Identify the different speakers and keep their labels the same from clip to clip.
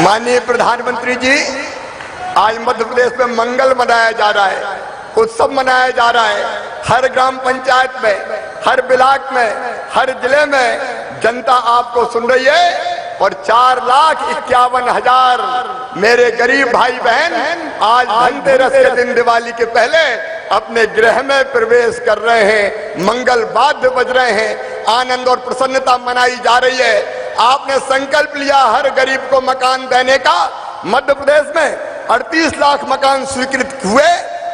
Speaker 1: माननीय प्रधानमंत्री जी, आज मध्य प्रदेश में मंगल मनाया जा रहा है, उत्सव मनाया जा रहा है। हर ग्राम पंचायत में, हर ब्लॉक में, हर जिले में जनता आपको सुन रही है और 4,51,000 मेरे गरीब भाई बहन आज धनतेरस के दिन, दिवाली के पहले अपने गृह में प्रवेश कर रहे हैं। मंगल वाद्य बज रहे हैं, आनंद और प्रसन्नता मनाई जा रही है। आपने संकल्प लिया हर गरीब को मकान देने का। मध्य प्रदेश में 38 लाख मकान स्वीकृत हुए,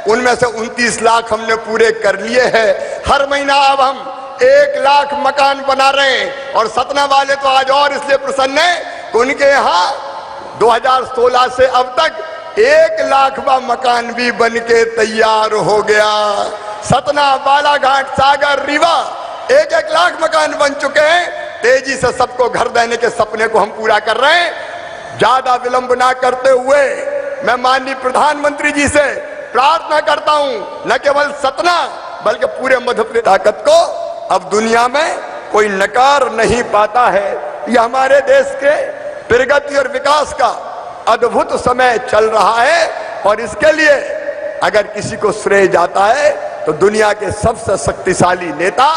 Speaker 1: उनमें से 29 लाख हमने पूरे कर लिए हैं। हर महीना अब हम 1 लाख मकान बना रहे हैं और सतना वाले तो आज और इसलिए प्रसन्न है कि उनके यहाँ 2016 से अब तक 1 लाखवां मकान भी बन के तैयार हो गया। सतना, बालाघाट, सागर, रीवा 1-1 लाख मकान बन चुके हैं। तेजी से सबको घर देने के सपने को हम पूरा कर रहे हैं। ज्यादा विलंब ना करते हुए मैं माननीय प्रधानमंत्री जी से प्रार्थना करता हूं, न केवल सतना बल्कि पूरे मध्य प्रदेश ताकत को अब दुनिया में कोई नकार नहीं पाता है। यह हमारे देश के प्रगति और विकास का अद्भुत समय चल रहा है और इसके लिए अगर किसी को श्रेय जाता है तो दुनिया के सबसे शक्तिशाली नेता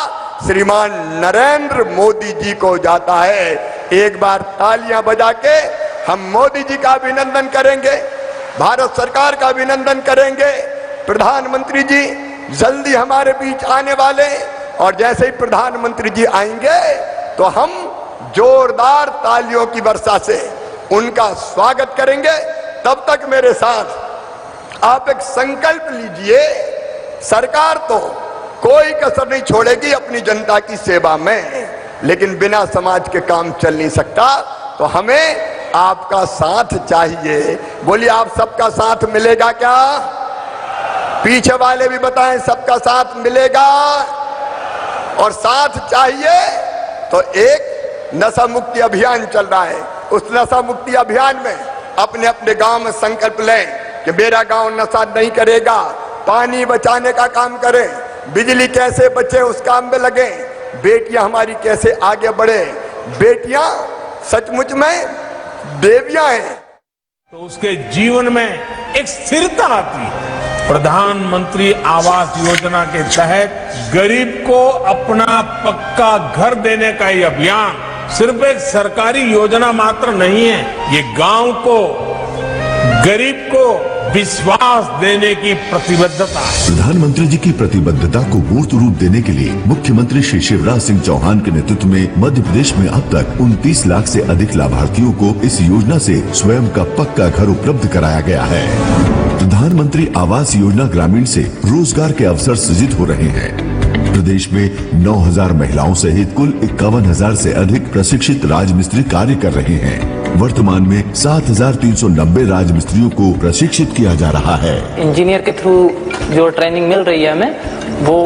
Speaker 1: श्रीमान नरेंद्र मोदी जी को जाता है। एक बार तालियां बजा के हम मोदी जी का अभिनंदन करेंगे, भारत सरकार का अभिनंदन करेंगे। प्रधानमंत्री जी जल्दी हमारे बीच आने वाले और जैसे ही प्रधानमंत्री जी आएंगे तो हम जोरदार तालियों की वर्षा से उनका स्वागत करेंगे। तब तक मेरे साथ आप एक संकल्प लीजिए, सरकार तो कोई कसर नहीं छोड़ेगी अपनी जनता की सेवा में, लेकिन बिना समाज के काम चल नहीं सकता। तो हमें आपका साथ चाहिए। बोलिए, आप सबका साथ मिलेगा क्या? पीछे वाले भी बताएं, सबका साथ मिलेगा? और साथ चाहिए तो एक नशा मुक्ति अभियान चल रहा है। उस नशा मुक्ति अभियान में अपने अपने गांव में संकल्प लें कि मेरा गांव नशा नहीं करेगा। पानी बचाने का काम करें, बिजली कैसे बचे उस काम में लगे, बेटियां हमारी कैसे आगे बढ़े। बेटियां सचमुच में देवियां हैं।
Speaker 2: तो उसके जीवन में एक स्थिरता आती है। प्रधानमंत्री आवास योजना के तहत गरीब को अपना पक्का घर देने का ये अभियान सिर्फ एक सरकारी योजना मात्र नहीं है, ये गांव को, गरीब को विश्वास देने की प्रतिबद्धता है।
Speaker 3: प्रधानमंत्री जी की प्रतिबद्धता को मूर्त रूप देने के लिए मुख्यमंत्री श्री शिवराज सिंह चौहान के नेतृत्व में मध्य प्रदेश में अब तक 29 लाख से अधिक लाभार्थियों को इस योजना से स्वयं का पक्का घर उपलब्ध कराया गया है। प्रधानमंत्री आवास योजना ग्रामीण से रोजगार के अवसर सृजित हो रहे हैं। प्रदेश में 9,000 महिलाओं सहित कुल 51,000 से अधिक प्रशिक्षित राजमिस्त्री कार्य कर रहे हैं। वर्तमान में 7,390 राजमिस्त्रियों को प्रशिक्षित किया जा रहा है।
Speaker 4: इंजीनियर के थ्रू जो ट्रेनिंग मिल रही है हमें, वो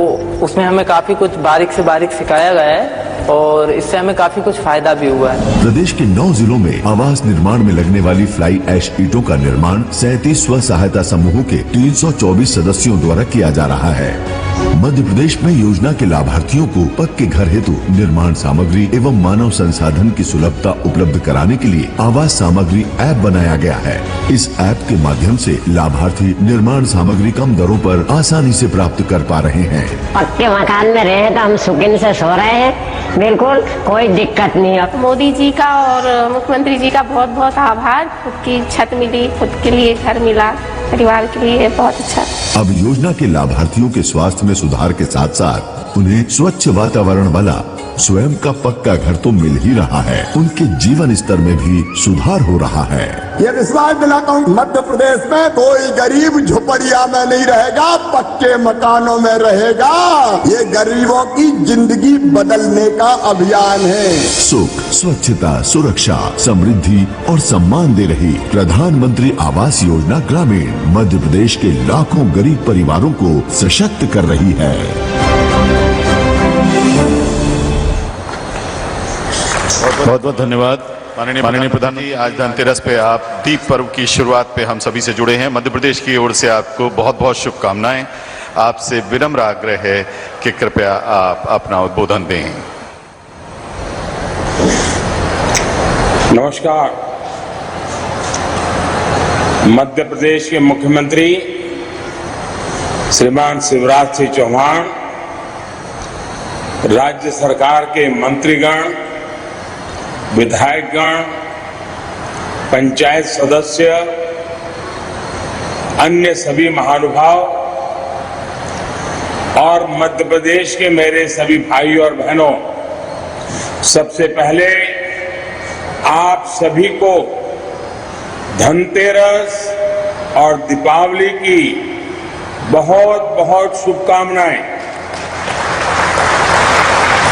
Speaker 4: उसमें हमें काफी कुछ बारीक से बारीक सिखाया गया है और इससे हमें काफी कुछ फायदा भी हुआ है।
Speaker 3: प्रदेश के 9 जिलों में आवास निर्माण में लगने वाली फ्लाई ऐश ईंटों का निर्माण 37 स्व सहायता समूहों के 324 सदस्यों द्वारा किया जा रहा है। मध्य प्रदेश में योजना के लाभार्थियों को पक्के घर हेतु निर्माण सामग्री एवं मानव संसाधन की सुलभता उपलब्ध कराने के लिए आवास सामग्री ऐप बनाया गया है। इस ऐप के माध्यम से लाभार्थी निर्माण सामग्री कम दरों पर आसानी से प्राप्त कर पा रहे हैं।
Speaker 5: पक्के मकान में रहे तो हम सुकून से सो रहे हैं, बिल्कुल कोई दिक्कत नहीं है।
Speaker 6: मोदी जी का और मुख्यमंत्री जी का बहुत बहुत आभार। खुद की छत मिली, खुद के लिए घर मिला, परिवार के लिए बहुत अच्छा।
Speaker 3: अब योजना के लाभार्थियों के स्वास्थ्य में सुधार के साथ साथ उन्हें स्वच्छ वातावरण वाला स्वयं का पक्का घर तो मिल ही रहा है, उनके जीवन स्तर में भी सुधार हो रहा है।
Speaker 1: ये विश्वास दिलाता हूँ, मध्य प्रदेश में कोई गरीब झुपड़िया में नहीं रहेगा, पक्के मकानों में रहेगा। ये गरीबों की जिंदगी बदलने का अभियान है।
Speaker 3: सुख, स्वच्छता, सुरक्षा, समृद्धि और सम्मान दे रही प्रधानमंत्री आवास योजना ग्रामीण मध्य प्रदेश के लाखों गरीब परिवारों को सशक्त कर रही है।
Speaker 7: बहुत बहुत धन्यवाद माननीय प्रधानमंत्री। आज धनतेरस पे आप दीप पर्व की शुरुआत पे हम सभी से जुड़े हैं। मध्य प्रदेश की ओर से आपको बहुत बहुत शुभकामनाएं। आपसे विनम्र आग्रह है कि कृपया आप अपना उद्बोधन दें।
Speaker 8: नमस्कार।
Speaker 2: मध्य प्रदेश के मुख्यमंत्री श्रीमान शिवराज सिंह चौहान, राज्य सरकार के मंत्रीगण, विधायकगण, पंचायत सदस्य, अन्य सभी महानुभाव और मध्य प्रदेश के मेरे सभी भाइयों और बहनों, सबसे पहले आप सभी को धनतेरस और दीपावली की बहुत बहुत शुभकामनाएं।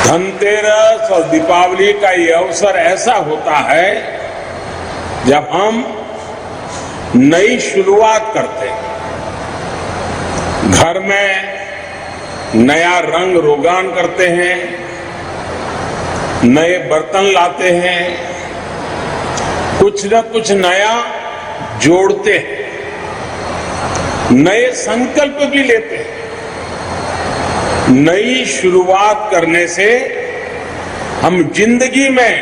Speaker 2: धनतेरस और दीपावली का ये अवसर ऐसा होता है जब हम नई शुरुआत करते हैं, घर में नया रंग रोगान करते हैं, नए बर्तन लाते हैं, कुछ न कुछ नया जोड़ते हैं, नए संकल्प भी लेते हैं। नई शुरुआत करने से हम जिंदगी में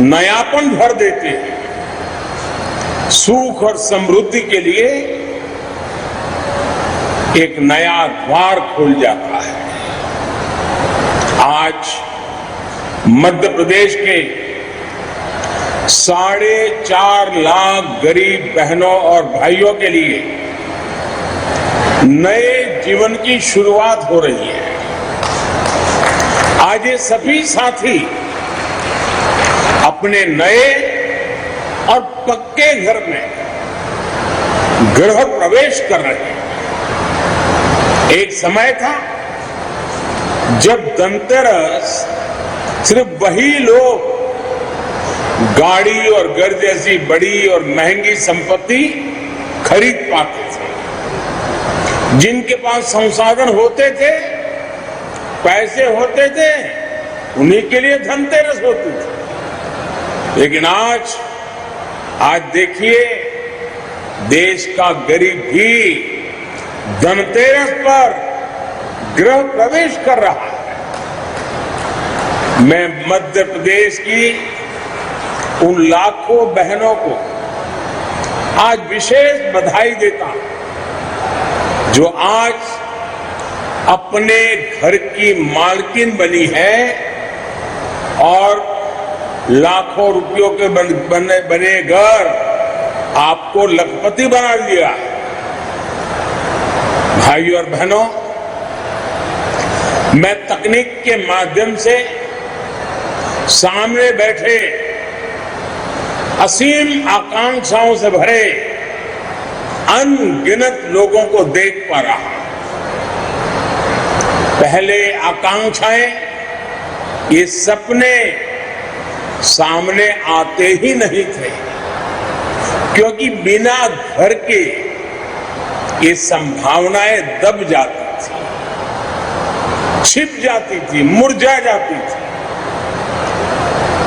Speaker 2: नयापन भर देते हैं, सुख और समृद्धि के लिए एक नया द्वार खुल जाता है। आज मध्य प्रदेश के 4.5 लाख गरीब बहनों और भाइयों के लिए नए जीवन की शुरुआत हो रही है। आज ये सभी साथी अपने नए और पक्के घर में गृह प्रवेश कर रहे हैं। एक समय था जब धनतेरस सिर्फ वही लोग गाड़ी और घर जैसी बड़ी और महंगी संपत्ति खरीद पाते थे, जिनके पास संसाधन होते थे, पैसे होते थे, उन्हीं के लिए धनतेरस होती थी। लेकिन आज देखिए, देश का गरीब भी धनतेरस पर गृह प्रवेश कर रहा है। मैं मध्य प्रदेश की उन लाखों बहनों को आज विशेष बधाई देता हूं जो आज अपने घर की मालकिन बनी है और लाखों रुपयों के बने घर आपको लखपति बना दिया। भाइयों और बहनों, मैं तकनीक के माध्यम से सामने बैठे असीम आकांक्षाओं से भरे अनगिनत लोगों को देख पा रहा। पहले आकांक्षाएं, ये सपने सामने आते ही नहीं थे, क्योंकि बिना घर के ये संभावनाएं दब जाती थी, छिप जाती थी, मुरझा जाती थी।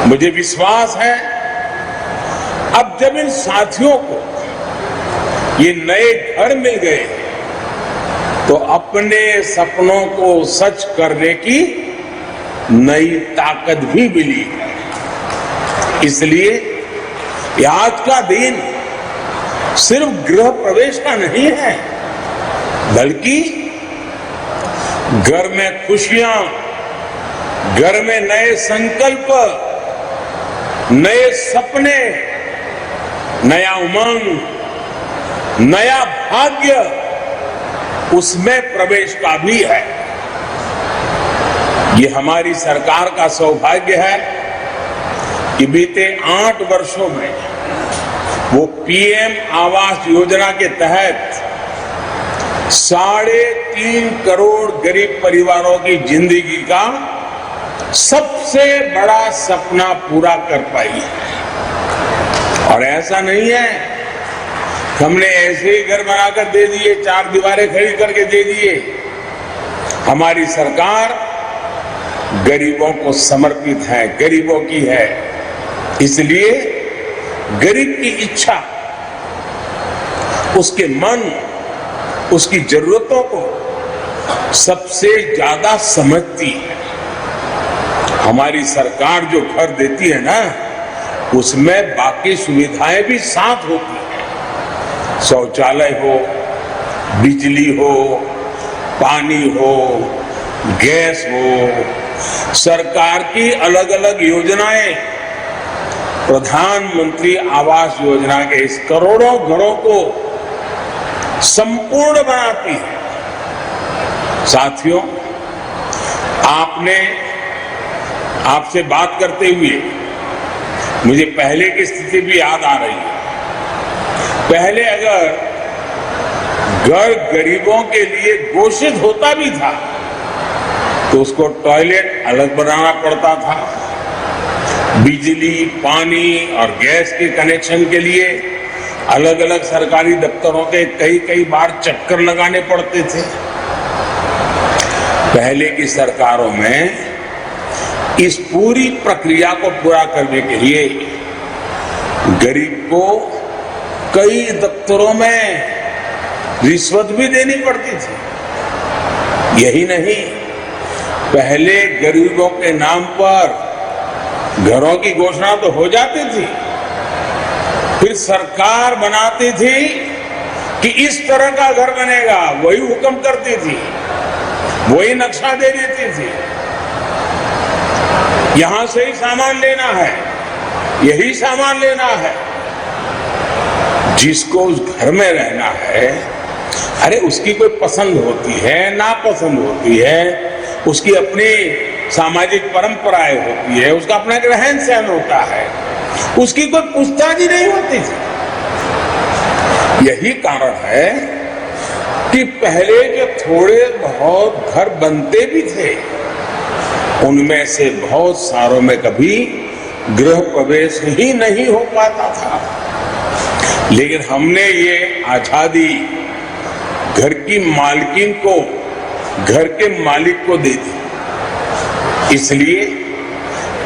Speaker 2: मुझे विश्वास है अब जब इन साथियों को ये नए घर मिल गए तो अपने सपनों को सच करने की नई ताकत भी मिली है। इसलिए आज का दिन सिर्फ गृह प्रवेश का नहीं है, बल्कि घर में खुशियां, घर में नए संकल्प, नए सपने, नया उमंग, नया भाग्य, उसमें प्रवेश का भी है। ये हमारी सरकार का सौभाग्य है कि बीते 8 वर्षों में वो पीएम आवास योजना के तहत 3.5 करोड़ गरीब परिवारों की जिंदगी का सबसे बड़ा सपना पूरा कर पाई है। और ऐसा नहीं है हमने ऐसे ही घर बनाकर दे दिए, 4 दीवारें खरीद करके दे दिए। हमारी सरकार गरीबों को समर्पित है, गरीबों की है। इसलिए गरीब की इच्छा, उसके मन, उसकी जरूरतों को सबसे ज्यादा समझती है। हमारी सरकार जो घर देती है ना, उसमें बाकी सुविधाएं भी साथ होती हैं। शौचालय हो, बिजली हो, पानी हो, गैस हो, सरकार की अलग अलग योजनाएं प्रधानमंत्री आवास योजना के इस करोड़ों घरों को संपूर्ण बनाती है। साथियों, आपसे बात करते हुए मुझे पहले की स्थिति भी याद आ रही है। पहले अगर घर गरीबों के लिए घोषित होता भी था तो उसको टॉयलेट अलग बनाना पड़ता था। बिजली, पानी और गैस के कनेक्शन के लिए अलग अलग सरकारी दफ्तरों के कई बार चक्कर लगाने पड़ते थे। पहले की सरकारों में इस पूरी प्रक्रिया को पूरा करने के लिए गरीब को कई दफ्तरों में रिश्वत भी देनी पड़ती थी। यही नहीं, पहले गरीबों के नाम पर घरों की घोषणा तो हो जाती थी, फिर सरकार बनाती थी कि इस तरह का घर बनेगा, वही हुक्म करती थी, वही नक्शा दे देती थी। यहां से ही सामान लेना है, यही सामान लेना है। जिसको उस घर में रहना है, अरे उसकी कोई पसंद होती है, नापसंद होती है, उसकी अपनी सामाजिक परंपराएं होती है, उसका अपना रहन सहन होता है, उसकी कोई पूछताछ ही नहीं होती थी। यही कारण है कि पहले जो थोड़े बहुत घर बनते भी थे उनमें से बहुत सारों में कभी गृह प्रवेश ही नहीं हो पाता था। लेकिन हमने ये आजादी घर की मालकिन को, घर के मालिक को दे दी। इसलिए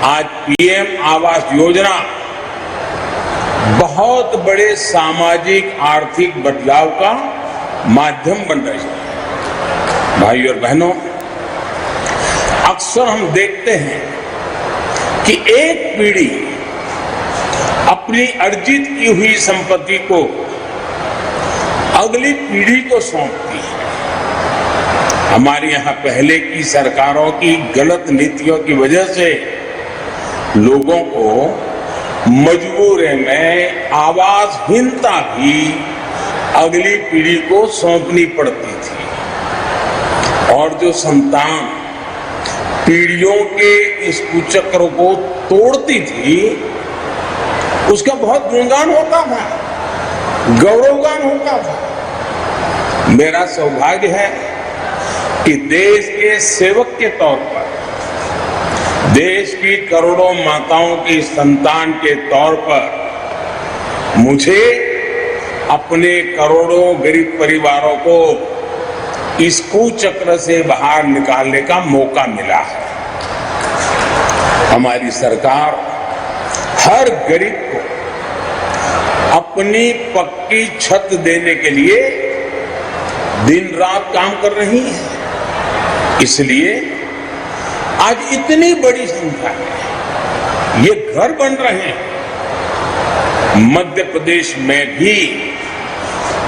Speaker 2: आज पीएम आवास योजना बहुत बड़े सामाजिक आर्थिक बदलाव का माध्यम बन रही है। भाई और बहनों, अक्सर हम देखते हैं कि एक पीढ़ी अपनी अर्जित की हुई संपत्ति को अगली पीढ़ी को सौंपती है। हमारे यहाँ पहले की सरकारों की गलत नीतियों की वजह से लोगों को मजबूरी में आवासहीनता भी अगली पीढ़ी को सौंपनी पड़ती थी, और जो संतान पीढ़ियों के इस कुचक्र को तोड़ती थी उसका बहुत गुणगान होता था, गौरवगान होता था। मेरा सौभाग्य है कि देश के सेवक के तौर पर, देश की करोड़ों माताओं की संतान के तौर पर मुझे अपने करोड़ों गरीब परिवारों को इस कुचक्र से बाहर निकालने का मौका मिला है। हमारी सरकार हर गरीब को अपनी पक्की छत देने के लिए दिन रात काम कर रही है। इसलिए आज इतनी बड़ी संख्या में ये घर बन रहे हैं। मध्य प्रदेश में भी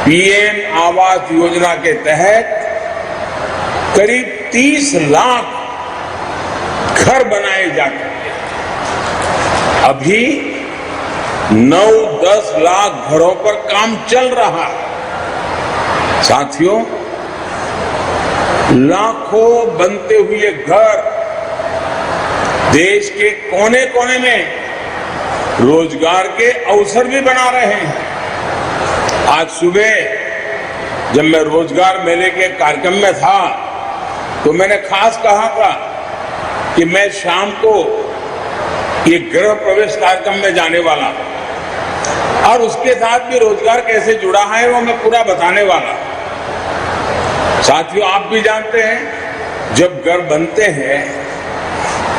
Speaker 2: पीएम आवास योजना के तहत करीब 30 लाख घर बनाए जा चुके हैं। अभी 9-10 लाख घरों पर काम चल रहा है। साथियों, लाखों बनते हुए घर देश के कोने कोने में रोजगार के अवसर भी बना रहे हैं। आज सुबह जब मैं रोजगार मेले के कार्यक्रम में था तो मैंने खास कहा था कि मैं शाम को ये गृह प्रवेश कार्यक्रम में जाने वाला और उसके साथ भी रोजगार कैसे जुड़ा है वो मैं पूरा बताने वाला। साथियों, आप भी जानते हैं जब घर बनते हैं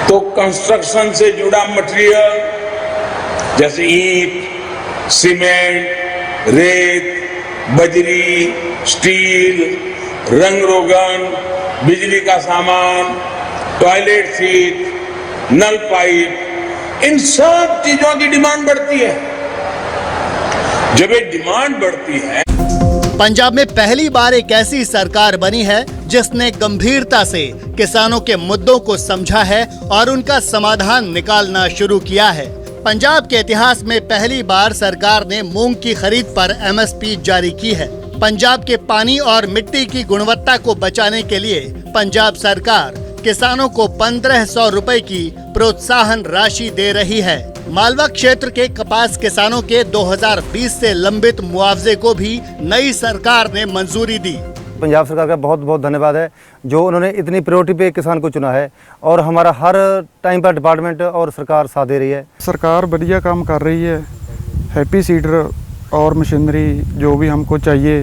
Speaker 2: तो कंस्ट्रक्शन से जुड़ा मटेरियल जैसे ईंट, सीमेंट, रेत, बजरी, स्टील, रंग रोगन, बिजली का सामान, टॉयलेट सीट, नल पाइप, इन सब चीजों की डिमांड बढ़ती है। जब ये डिमांड बढ़ती है
Speaker 8: पंजाब में पहली बार एक ऐसी सरकार बनी है जिसने गंभीरता से किसानों के मुद्दों को समझा है और उनका समाधान निकालना शुरू किया है। पंजाब के इतिहास में पहली बार सरकार ने मूंग की खरीद पर MSP जारी की है। पंजाब के पानी और मिट्टी की गुणवत्ता को बचाने के लिए पंजाब सरकार किसानों को 1500 रुपए की प्रोत्साहन राशि दे रही है। मालवा क्षेत्र के कपास किसानों के 2020 से लंबित मुआवजे को भी नई सरकार ने मंजूरी दी।
Speaker 9: पंजाब सरकार का बहुत बहुत धन्यवाद है जो उन्होंने इतनी प्रायोरिटी पे किसान को चुना है और हमारा हर टाइम पर डिपार्टमेंट और सरकार साथ दे रही है।
Speaker 10: सरकार बढ़िया काम कर रही है। हैप्पी सीडर और मशीनरी जो भी हमको चाहिए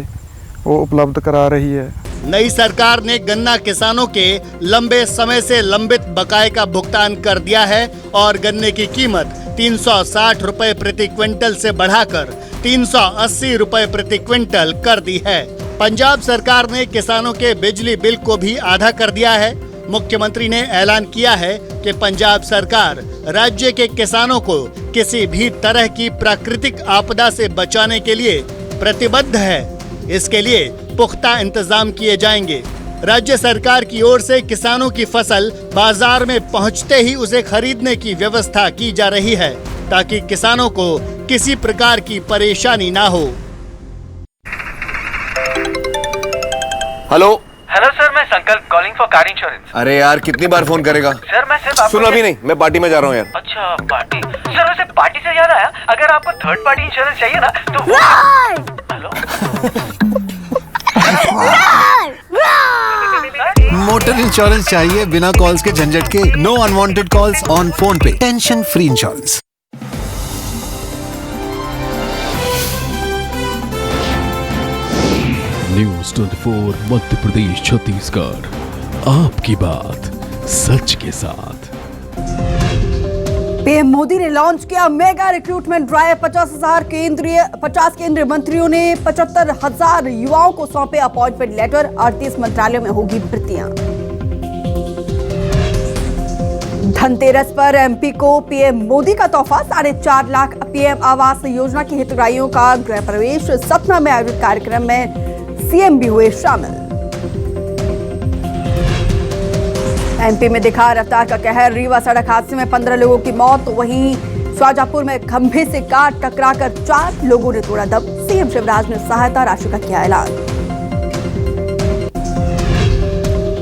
Speaker 10: वो उपलब्ध करा रही है।
Speaker 8: नई सरकार ने गन्ना किसानों के लंबे समय से लंबित बकाये का भुगतान कर दिया है और गन्ने की कीमत 360 रुपए प्रति क्विंटल से बढ़ाकर 380 रुपए प्रति क्विंटल कर दी है। पंजाब सरकार ने किसानों के बिजली बिल को भी आधा कर दिया है। मुख्यमंत्री ने ऐलान किया है कि पंजाब सरकार राज्य के किसानों को किसी भी तरह की प्राकृतिक आपदा से बचाने के लिए प्रतिबद्ध है। इसके लिए पुख्ता इंतजाम किए जाएंगे। राज्य सरकार की ओर से किसानों की फसल बाजार में पहुंचते ही उसे खरीदने की व्यवस्था की जा रही है ताकि किसानों को किसी प्रकार की परेशानी ना हो।
Speaker 11: हेलो
Speaker 12: हेलो सर, मैं संकल्प कॉलिंग फॉर कार इंश्योरेंस।
Speaker 11: अरे यार कितनी बार फोन करेगा
Speaker 12: सर मैं सिर्फ
Speaker 11: सुन अभी नहीं, मैं पार्टी में जा रहा हूँ यार।
Speaker 12: अच्छा पार्टी। सर वैसे पार्टी से याद आया, अगर आपको थर्ड पार्टी इंश्योरेंस चाहिए ना तो हेलो
Speaker 13: मोटर इंश्योरेंस चाहिए बिना कॉल्स के झंझट के। No unwanted calls on phone पे। Tension free insurance.
Speaker 14: News 24 Madhya Pradesh Chhattisgarh, आपकी बात सच के साथ।
Speaker 15: पीएम मोदी ने लॉन्च किया मेगा रिक्रूटमेंट ड्राइव। 50 केंद्रीय मंत्रियों ने 75,000 युवाओं को सौंपे अपॉइंटमेंट लेटर। 38 मंत्रालयों में होगी भर्तियां। धनतेरस पर एमपी को पीएम मोदी का तोहफा। 4.5 लाख पीएम आवास योजना के हितग्राहियों का गृह प्रवेश। सतना में आयोजित कार्यक्रम में सीएम भी हुए शामिल। एमपी में दिखा रफ्तार का कहर। रीवा सड़क हादसे में 15 लोगों की मौत। वहीं शाजापुर में खंभे से कार टकराकर 4 लोगों ने तोड़ा दम। सीएम शिवराज ने सहायता राशि का किया ऐलान।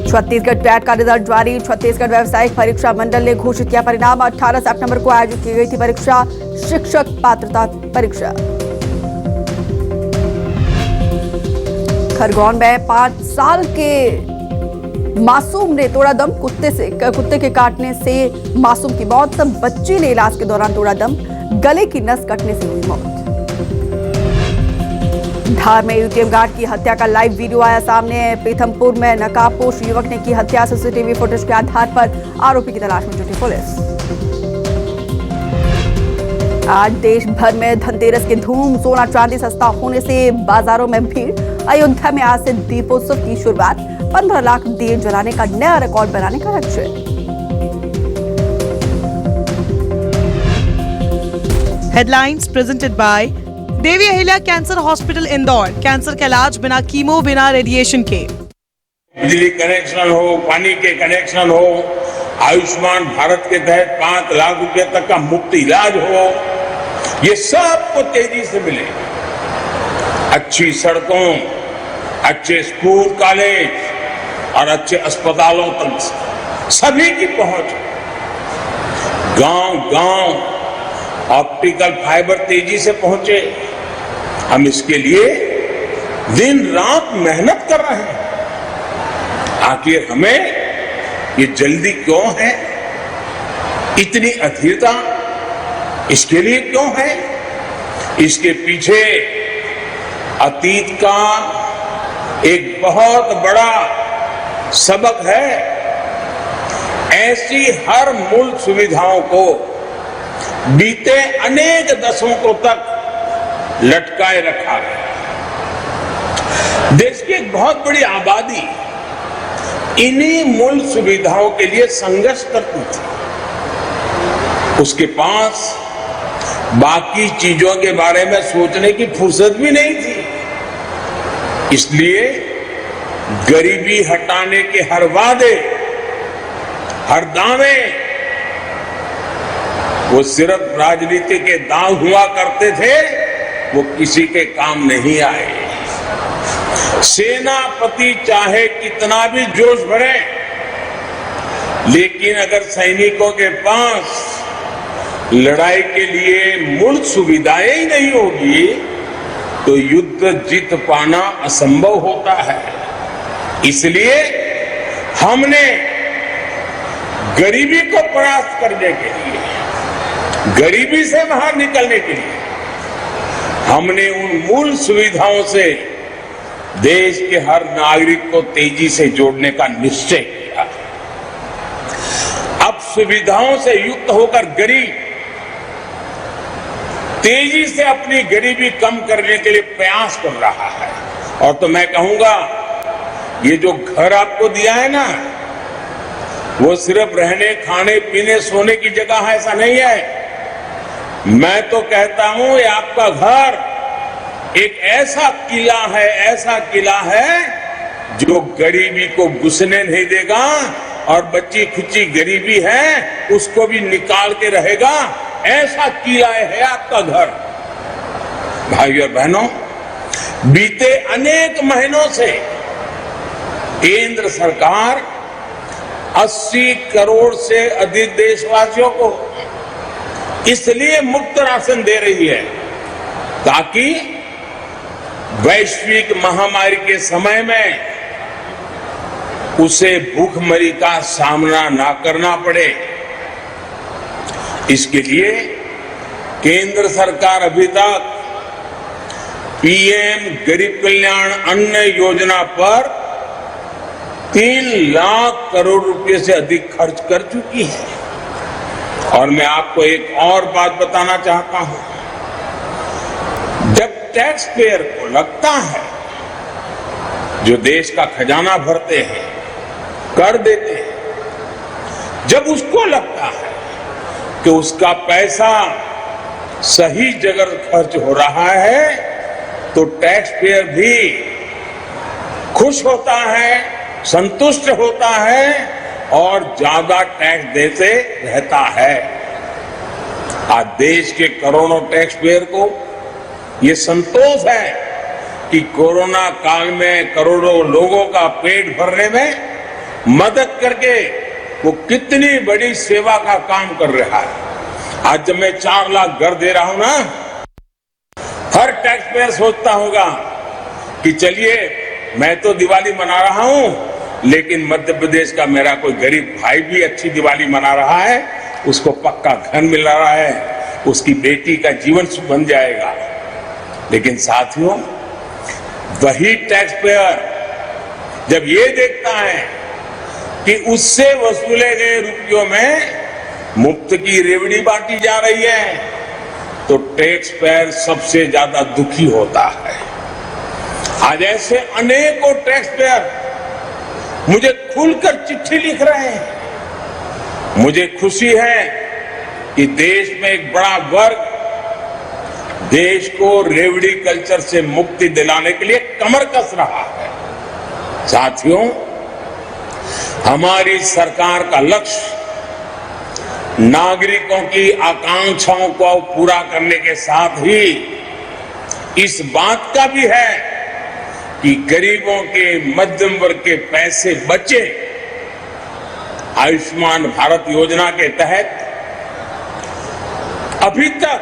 Speaker 15: छत्तीसगढ़ टैट का रिजल्ट जारी। छत्तीसगढ़ व्यावसायिक परीक्षा मंडल ने घोषित किया परिणाम। 18 सितंबर को आयोजित की गई थी परीक्षा, शिक्षक पात्रता परीक्षा। खरगोन में 5 साल के मासूम ने तोड़ा दम। कुत्ते के काटने से मासूम की मौत। बच्ची ने इलाज के दौरान तोड़ा दम। गले की नस कटने से हुई मौत। धार में एटीएम गार्ड की हत्या का लाइव वीडियो आया सामने। पीथमपुर में नकाबपोश युवक ने की हत्या। सीसीटीवी फुटेज के आधार पर आरोपी की तलाश में जुटी पुलिस। आज देश भर में धनतेरस की धूम। सोना चांदी सस्ता होने से बाजारों में भीड़। अयोध्या में आज से दीपोत्सव की शुरुआत। 15 लाख दिए जलाने का नया रिकॉर्ड बनाने का लक्ष्य।
Speaker 16: Headlines presented by Devi Ahilya cancer hospital Indore. Cancer का इलाज बिना कीमो, बिना रेडिएशन के।
Speaker 2: बिजली कनेक्शन हो, पानी के कनेक्शन हो, आयुष्मान भारत के तहत 5 लाख रुपए तक का मुफ्त इलाज हो, ये सबको तेजी से मिले। अच्छी सड़कों, अच्छे स्कूल कॉलेज और अच्छे अस्पतालों तक सभी की पहुंच। गांव-गांव ऑप्टिकल फाइबर तेजी से पहुंचे। हम इसके लिए दिन रात मेहनत कर रहे हैं। आखिर हमें ये जल्दी क्यों है, इतनी अधीरता इसके लिए क्यों है? इसके पीछे अतीत का एक बहुत बड़ा सबक है। ऐसी हर मूल सुविधाओं को बीते अनेक दशकों तक लटकाए रखा गया। देश की एक बहुत बड़ी आबादी इन्हीं मूल सुविधाओं के लिए संघर्ष करती थी। उसके पास बाकी चीजों के बारे में सोचने की फुर्सत भी नहीं थी। इसलिए गरीबी हटाने के हर वादे, हर दावे वो सिर्फ राजनीति के दांव हुआ करते थे, वो किसी के काम नहीं आए। सेनापति चाहे कितना भी जोश भरे, लेकिन अगर सैनिकों के पास लड़ाई के लिए मूल सुविधाएं ही नहीं होगी तो युद्ध जीत पाना असंभव होता है। इसलिए हमने गरीबी को परास्त करने के लिए, गरीबी से बाहर निकलने के लिए हमने उन मूल सुविधाओं से देश के हर नागरिक को तेजी से जोड़ने का निश्चय किया। अब सुविधाओं से युक्त होकर गरीब तेजी से अपनी गरीबी कम करने के लिए प्रयास कर रहा है। और तो मैं कहूंगा, ये जो घर आपको दिया है ना, वो सिर्फ रहने, खाने, पीने, सोने की जगह है, ऐसा नहीं है। मैं तो कहता हूं ये आपका घर एक ऐसा किला है जो गरीबी को घुसने नहीं देगा और बच्ची खुची गरीबी है उसको भी निकाल के रहेगा। ऐसा किला है आपका घर। भाइयों और बहनों, बीते अनेक महीनों से केंद्र सरकार 80 करोड़ से अधिक देशवासियों को इसलिए मुफ्त राशन दे रही है ताकि वैश्विक महामारी के समय में उसे भूखमरी का सामना ना करना पड़े। इसके लिए केंद्र सरकार अभी तक पीएम गरीब कल्याण अन्न योजना पर 3 लाख करोड़ रुपए से अधिक खर्च कर चुकी है। और मैं आपको एक और बात बताना चाहता हूं, जब टैक्स पेयर को लगता है, जो देश का खजाना भरते हैं, कर देते हैं, जब उसको लगता है कि उसका पैसा सही जगह खर्च हो रहा है, तो टैक्स पेयर भी खुश होता है, संतुष्ट होता है और ज्यादा टैक्स देते रहता है। आज देश के करोड़ों टैक्स पेयर को ये संतोष है कि कोरोना काल में करोड़ों लोगों का पेट भरने में मदद करके वो कितनी बड़ी सेवा का काम कर रहा है। आज जब मैं 4 लाख घर दे रहा हूं ना, हर टैक्स पेयर सोचता होगा कि चलिए मैं तो दिवाली मना रहा हूं, लेकिन मध्य प्रदेश का मेरा कोई गरीब भाई भी अच्छी दिवाली मना रहा है, उसको पक्का घर मिल रहा है, उसकी बेटी का जीवन सुख बन जाएगा। लेकिन साथियों, वही टैक्स पेयर जब ये देखता है कि उससे वसूले गए रुपयों में मुफ्त की रेवड़ी बांटी जा रही है, तो टैक्स पेयर सबसे ज्यादा दुखी होता है। आज ऐसे अनेकों टैक्स पेयर मुझे खुलकर चिट्ठी लिख रहे हैं। मुझे खुशी है कि देश में एक बड़ा वर्ग देश को रेवड़ी कल्चर से मुक्ति दिलाने के लिए कमर कस रहा है। साथियों, हमारी सरकार का लक्ष्य नागरिकों की आकांक्षाओं को पूरा करने के साथ ही इस बात का भी है कि गरीबों के, मध्यम वर्ग के पैसे बचे। आयुष्मान भारत योजना के तहत अभी तक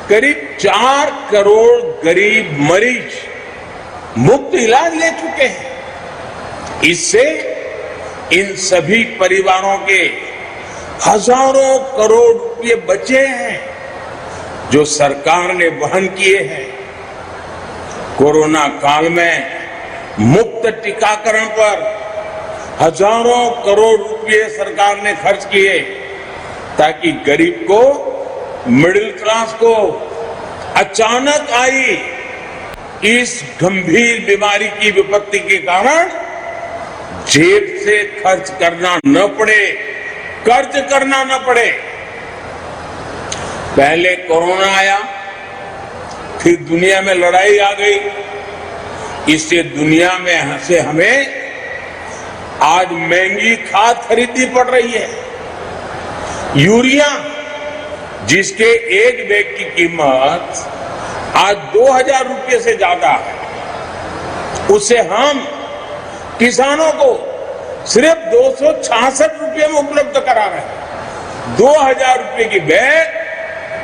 Speaker 2: करीब 4 करोड़ गरीब मरीज मुफ्त इलाज ले चुके हैं। इससे इन सभी परिवारों के हजारों करोड़ रुपए बचे हैं जो सरकार ने वहन किए हैं। कोरोना काल में मुफ्त टीकाकरण पर हजारों करोड़ रुपए सरकार ने खर्च किए ताकि गरीब को, मिडिल क्लास को अचानक आई इस गंभीर बीमारी की विपत्ति के कारण जेब से खर्च करना न पड़े, कर्ज करना न पड़े। पहले कोरोना आया, फिर दुनिया में लड़ाई आ गई, इससे दुनिया में से हमें आज महंगी खाद खरीदनी पड़ रही है। यूरिया जिसके एक बैग की कीमत आज 2000 रुपये से ज्यादा है, उसे हम किसानों को सिर्फ 266 रुपये में उपलब्ध करा रहे हैं। 2000 रुपये की बैग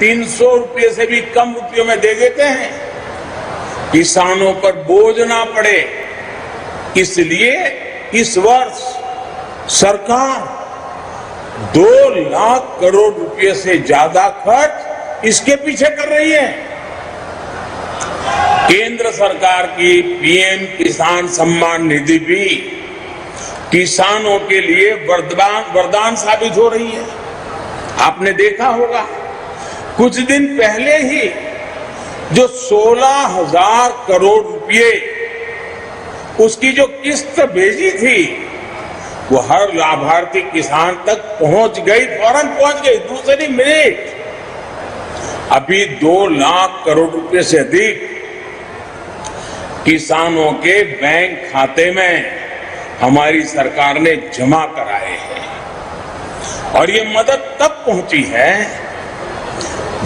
Speaker 2: 300 रुपये से भी कम रुपयों में दे देते हैं, किसानों पर बोझ ना पड़े। इसलिए इस वर्ष सरकार 2 लाख करोड़ रुपए से ज्यादा खर्च इसके पीछे कर रही है। केंद्र सरकार की पीएम किसान सम्मान निधि भी किसानों के लिए वरदान साबित हो रही है। आपने देखा होगा कुछ दिन पहले ही जो 16,000 करोड़ रुपए उसकी जो किस्त भेजी थी वो हर लाभार्थी किसान तक पहुंच गई, फौरन पहुंच गई, दूसरी मिनट। अभी 2 लाख करोड़ रुपए से अधिक किसानों के बैंक खाते में हमारी सरकार ने जमा कराए हैं। और ये मदद तब पहुंची है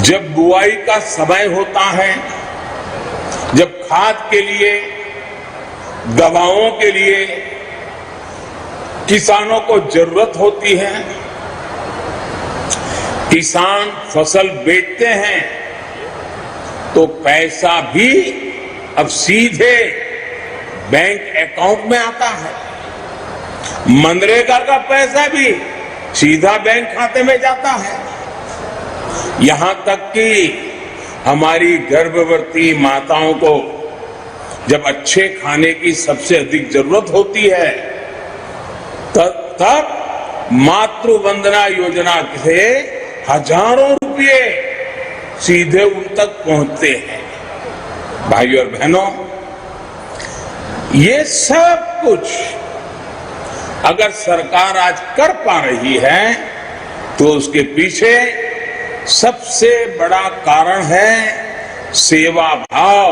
Speaker 2: जब बुआई का समय होता है, जब खाद के लिए, दवाओं के लिए किसानों को जरूरत होती है। किसान फसल बेचते हैं तो पैसा भी अब सीधे बैंक अकाउंट में आता है। मनरेगा का पैसा भी सीधा बैंक खाते में जाता है। यहां तक कि हमारी गर्भवती माताओं को जब अच्छे खाने की सबसे अधिक जरूरत होती है तब मातृ वंदना योजना से हजारों रुपए सीधे उन तक पहुंचते हैं। भाइयों और बहनों, ये सब कुछ अगर सरकार आज कर पा रही है तो उसके पीछे सबसे बड़ा कारण है सेवा भाव,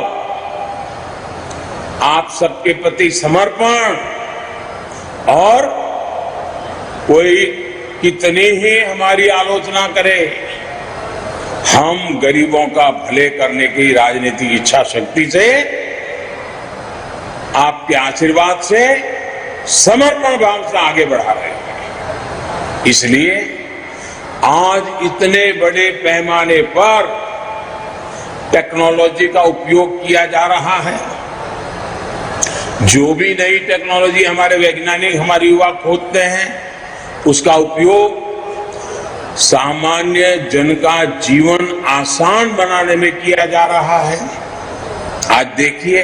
Speaker 2: आप सबके प्रति समर्पण। और कोई कितनी ही हमारी आलोचना करे, हम गरीबों का भले करने की राजनीतिक इच्छा शक्ति से, आपके आशीर्वाद से, समर्पण भाव से आगे बढ़ा रहे हैं। इसलिए आज इतने बड़े पैमाने पर टेक्नोलॉजी का उपयोग किया जा रहा है। जो भी नई टेक्नोलॉजी हमारे वैज्ञानिक, हमारे युवा खोजते हैं, उसका उपयोग सामान्य जन का जीवन आसान बनाने में किया जा रहा है। आज देखिए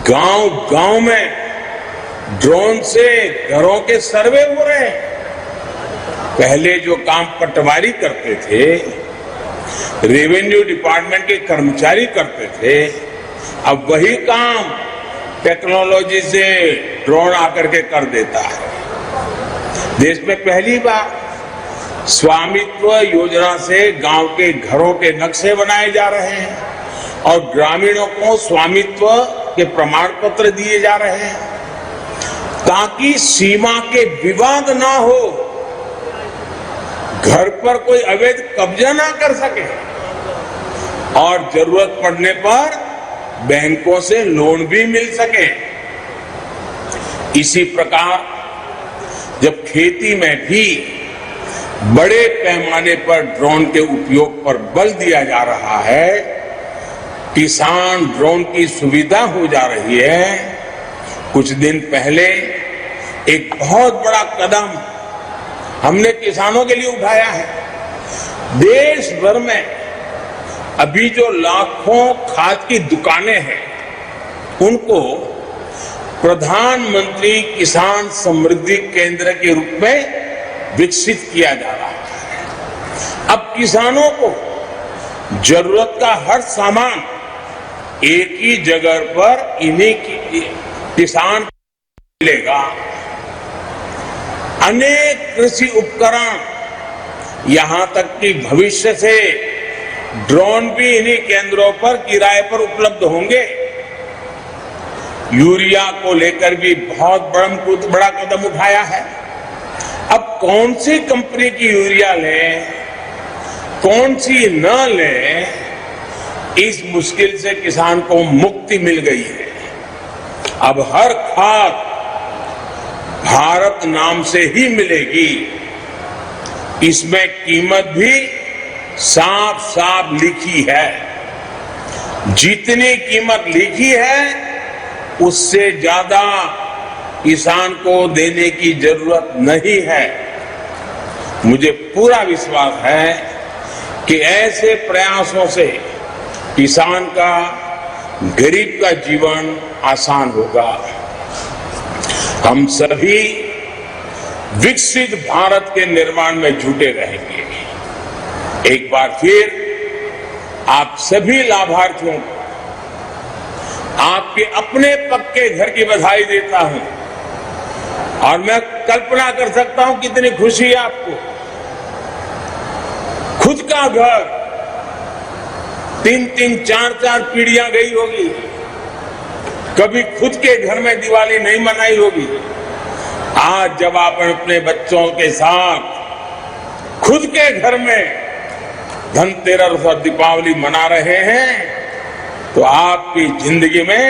Speaker 2: गांव-गांव में ड्रोन से घरों के सर्वे हो रहे हैं। पहले जो काम पटवारी करते थे, रेवेन्यू डिपार्टमेंट के कर्मचारी करते थे, अब वही काम टेक्नोलॉजी से ड्रोन आकर के कर देता है। देश में पहली बार स्वामित्व योजना से गांव के घरों के नक्शे बनाए जा रहे हैं और ग्रामीणों को स्वामित्व के प्रमाण पत्र दिए जा रहे हैं ताकि सीमा के विवाद ना हो, घर पर कोई अवैध कब्जा ना कर सके और जरूरत पड़ने पर बैंकों से लोन भी मिल सके। इसी प्रकार जब खेती में भी बड़े पैमाने पर ड्रोन के उपयोग पर बल दिया जा रहा है, किसान ड्रोन की सुविधा हो जा रही है। कुछ दिन पहले एक बहुत बड़ा कदम हमने किसानों के लिए उठाया है। देश भर में अभी जो लाखों खाद की दुकानें हैं, उनको प्रधानमंत्री किसान समृद्धि केंद्र के रूप में विकसित किया जा रहा है। अब किसानों को जरूरत का हर सामान एक ही जगह पर इन्हीं किसान मिलेगा। अनेक कृषि उपकरण, यहां तक कि भविष्य से ड्रोन भी इन्हीं केंद्रों पर किराए पर उपलब्ध होंगे। यूरिया को लेकर भी बहुत बड़ा कदम उठाया है। अब कौन सी कंपनी की यूरिया लें, कौन सी न लें, इस मुश्किल से किसान को मुक्ति मिल गई है। अब हर खाद भारत नाम से ही मिलेगी। इसमें कीमत भी साफ साफ लिखी है। जितनी कीमत लिखी है उससे ज्यादा किसान को देने की जरूरत नहीं है। मुझे पूरा विश्वास है कि ऐसे प्रयासों से किसान का, गरीब का जीवन आसान होगा। हम सभी विकसित भारत के निर्माण में जुटे रहेंगे। एक बार फिर आप सभी लाभार्थियों को आपके अपने पक्के घर की बधाई देता हूं और मैं कल्पना कर सकता हूं कितनी खुशी है आपको। खुद का घर 3-3, 4-4 पीढ़ियां गई होगी, कभी खुद के घर में दिवाली नहीं मनाई होगी। आज जब आप अपने बच्चों के साथ खुद के घर में धनतेरस और दीपावली मना रहे हैं तो आपकी जिंदगी में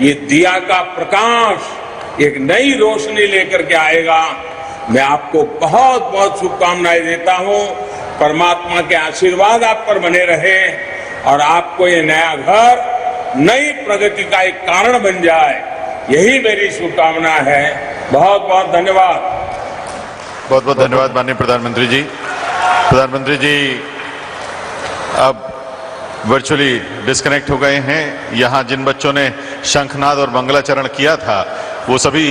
Speaker 2: ये दिया का प्रकाश एक नई रोशनी लेकर के आएगा। मैं आपको बहुत बहुत शुभकामनाएं देता हूं। परमात्मा के आशीर्वाद आप पर बने रहे और आपको ये नया घर नई प्रगति का एक कारण बन जाए, यही मेरी शुभकामना है। बहुत बहुत धन्यवाद।
Speaker 7: बहुत बहुत धन्यवाद माननीय प्रधानमंत्री जी। प्रधानमंत्री जी अब वर्चुअली डिस्कनेक्ट हो गए हैं। यहाँ जिन बच्चों ने शंखनाद और मंगलाचरण किया था वो सभी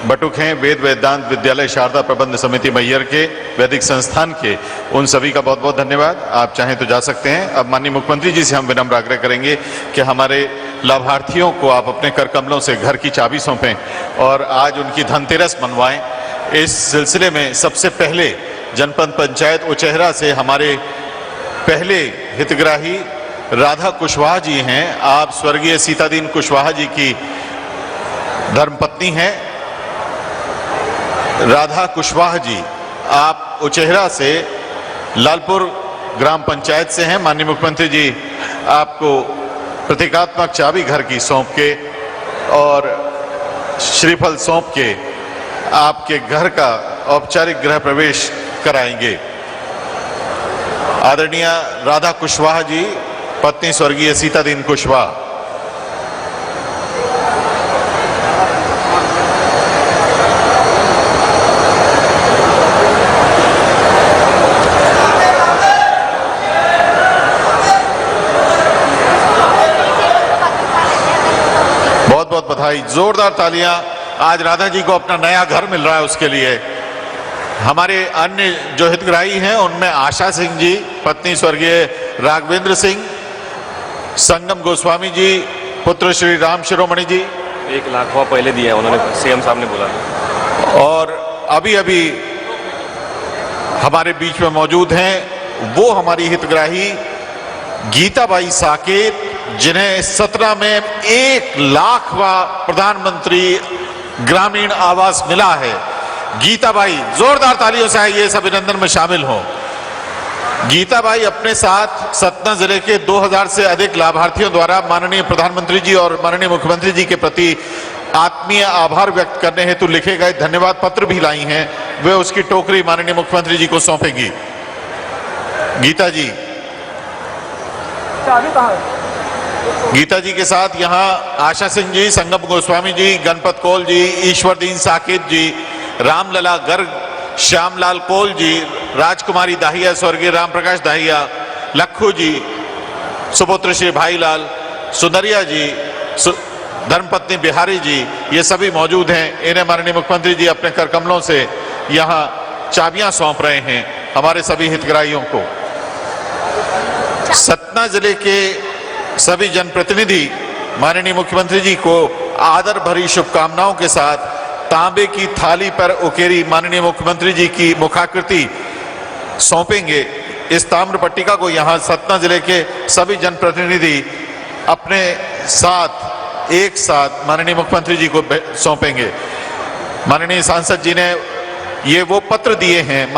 Speaker 7: बटुक हैं वेद वेदांत विद्यालय शारदा प्रबंध समिति मैहर के वैदिक संस्थान के। उन सभी का बहुत बहुत धन्यवाद। आप चाहें तो जा सकते हैं। अब माननीय मुख्यमंत्री जी से हम विनम्र आग्रह करेंगे कि हमारे लाभार्थियों को आप अपने कर कमलों से घर की चाबी सौंपें और आज उनकी धनतेरस मनवाएं। इस सिलसिले में सबसे पहले जनपद पंचायत उचेहरा से हमारे पहले हितग्राही राधा कुशवाहा जी हैं। आप स्वर्गीय सीतादीन कुशवाहा जी की धर्मपत्नी हैं। राधा कुशवाहा जी आप उचेहरा से लालपुर ग्राम पंचायत से हैं। माननीय मुख्यमंत्री जी आपको प्रतीकात्मक चाबी घर की सौंप के और श्रीफल सौंप के आपके घर का औपचारिक गृह प्रवेश कराएंगे। आदरणीय राधा कुशवाहा जी पत्नी स्वर्गीय सीतादीन कुशवाहा। बहुत बहुत बधाई, जोरदार तालियां। आज राधा जी को अपना नया घर मिल रहा है, उसके लिए। हमारे अन्य जो हितग्राही हैं उनमें आशा सिंह जी पत्नी स्वर्गीय राघवेंद्र सिंह, संगम गोस्वामी जी पुत्र श्री राम शिरोमणि जी।
Speaker 11: 1 लाख पहले दिया उन्होंने, सीएम साहब ने बोला।
Speaker 7: और अभी अभी हमारे बीच में मौजूद हैं वो हमारी हितग्राही गीताबाई साकेत, जिन्हें 17 में 1 लाखवां प्रधानमंत्री ग्रामीण आवास मिला है। गीताबाई, जोरदार तालियों से आइए सब अभिनंदन में शामिल हों। गीताबाई अपने साथ सतना जिले के 2000 से अधिक लाभार्थियों द्वारा माननीय प्रधानमंत्री जी और माननीय मुख्यमंत्री जी के प्रति आत्मीय आभार व्यक्त करने हेतु लिखे गए धन्यवाद पत्र भी लाई हैं। वे उसकी टोकरी माननीय मुख्यमंत्री जी को सौंपेंगी। गीता जी, गीता जी के साथ यहाँ आशा सिंह जी, संगम गोस्वामी जी, गणपत कौल जी, ईश्वरदीन साकेत जी, रामलला गर्ग, श्यामलाल कोल जी, राजकुमारी दाहिया स्वर्गीय राम प्रकाश दाहिया, लखू जी, सुपुत्र श्री भाईलाल, सुंदरिया जी, धर्मपत्नी बिहारी जी, ये सभी मौजूद हैं। इन्हें माननीय मुख्यमंत्री जी अपने कर कमलों से यहाँ चाबियां सौंप रहे हैं हमारे सभी हितग्राहियों को। सतना जिले के सभी जनप्रतिनिधि माननीय मुख्यमंत्री जी को आदर भरी शुभकामनाओं के साथ तांबे की थाली पर उकेरी माननीय मुख्यमंत्री जी की मुखाकृति सौंपेंगे। इस ताम्र पट्टिका को यहाँ सतना जिले के सभी जनप्रतिनिधि अपने साथ एक साथ माननीय मुख्यमंत्री जी को सौंपेंगे। माननीय सांसद जी ने ये वो पत्र दिए हैं